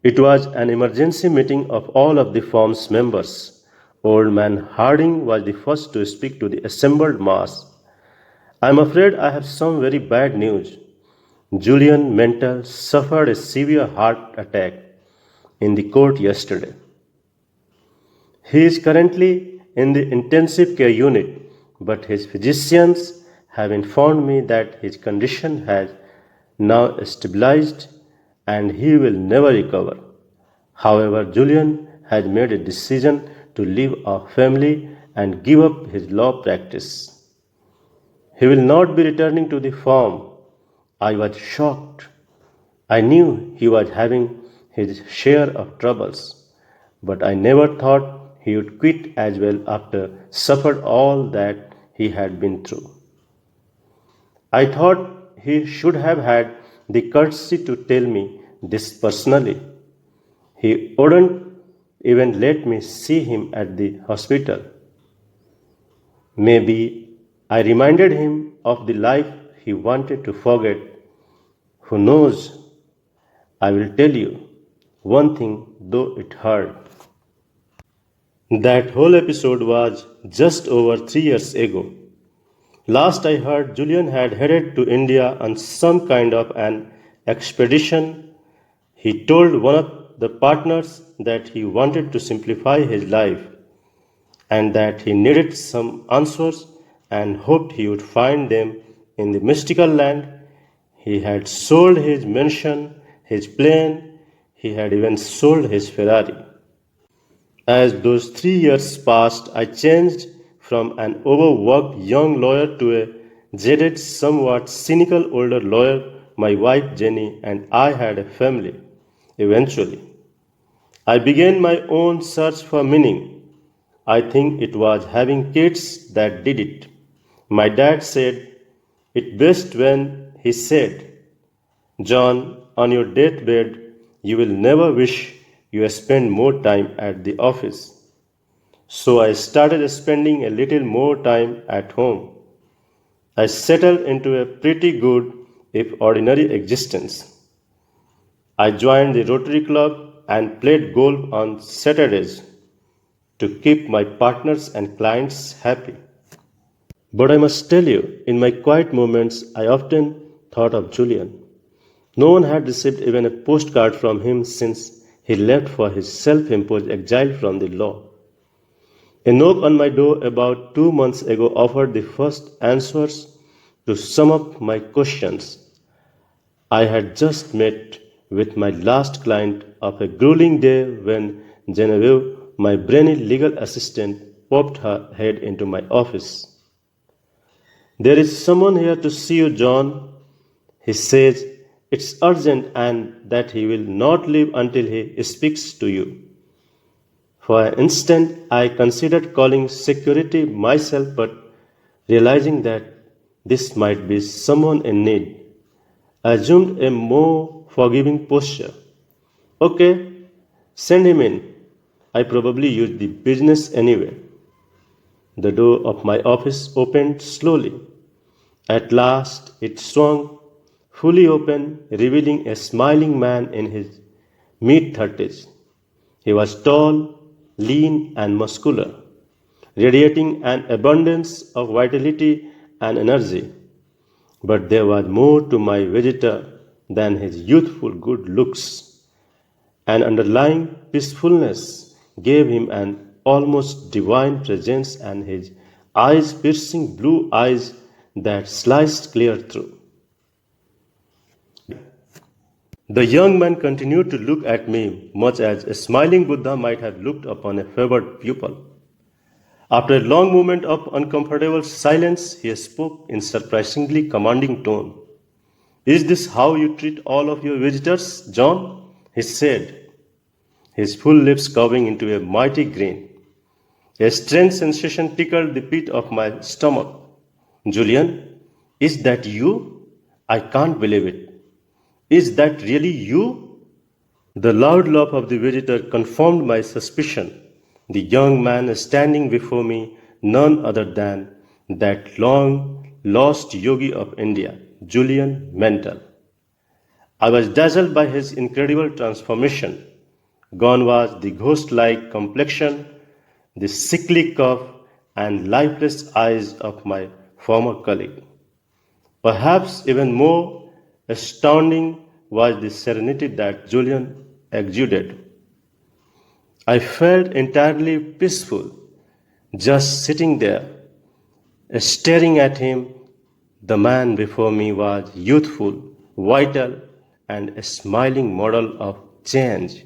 It was an emergency meeting of all of the firm's members. Old man Harding was the first to speak to the assembled mass. "I'm afraid I have some very bad news. Julian Mental suffered a severe heart attack in the court yesterday. He is currently in the intensive care unit, but his physicians have informed me that his condition has now stabilized and he will never recover. However, Julian has made a decision to leave our family and give up his law practice. He will not be returning to the firm." I was shocked. I knew he was having his share of troubles, but I never thought he would quit as well after suffered all that he had been through. I thought he should have had the courtesy to tell me this personally. He wouldn't even let me see him at the hospital. Maybe I reminded him of the life he wanted to forget. Who knows? I will tell you one thing, though it hurt. That whole episode was just over 3 years ago. Last I heard, Julian had headed to India on some kind of an expedition. He told one of the partners that he wanted to simplify his life and that he needed some answers and hoped he would find them in the mystical land. He had sold his mansion, his plane, he had even sold his Ferrari. As those 3 years passed, I changed from an overworked young lawyer to a jaded, somewhat cynical older lawyer. My wife Jenny and I had a family. Eventually, I began my own search for meaning. I think it was having kids that did it. My dad said it best when he said, "John, on your deathbed, you will never wish you spent more time at the office." So I started spending a little more time at home. I settled into a pretty good, if ordinary, existence. I joined the Rotary Club and played golf on Saturdays to keep my partners and clients happy. But I must tell you, in my quiet moments, I often thought of Julian. No one had received even a postcard from him since he left for his self imposed exile from the law. A knock on my door about 2 months ago offered the first answers to some of my questions. I had just met with my last client of a grueling day when Genevieve, my brainy legal assistant, popped her head into my office. "There is someone here to see you, John. He says it's urgent and that he will not leave until he speaks to you." For an instant, I considered calling security myself, but realizing that this might be someone in need, I assumed a more forgiving posture. "Okay, send him in. I probably use the business anyway." The door of my office opened slowly. At last, it swung fully open, revealing a smiling man in his mid-30s. He was tall, lean, and muscular, radiating an abundance of vitality and energy. But there was more to my visitor than his youthful good looks. An underlying peacefulness gave him an almost divine presence, and his eyes, piercing blue eyes that sliced clear through. The young man continued to look at me much as a smiling Buddha might have looked upon a favored pupil. After a long moment of uncomfortable silence, he spoke in surprisingly commanding tone. "Is this how you treat all of your visitors, John?" he said, his full lips curving into a mighty grin. A strange sensation tickled the pit of my stomach. "Julian, is that you? I can't believe it. Is that really you?" The loud laugh of the visitor confirmed my suspicion. The young man standing before me, none other than that long lost yogi of India, Julian Mental. I was dazzled by his incredible transformation. Gone was the ghost like complexion, the sickly cough, and lifeless eyes of my former colleague. Perhaps even more astounding was the serenity that Julian exuded. I felt entirely peaceful just sitting there, staring at him. The man before me was youthful, vital, and a smiling model of change.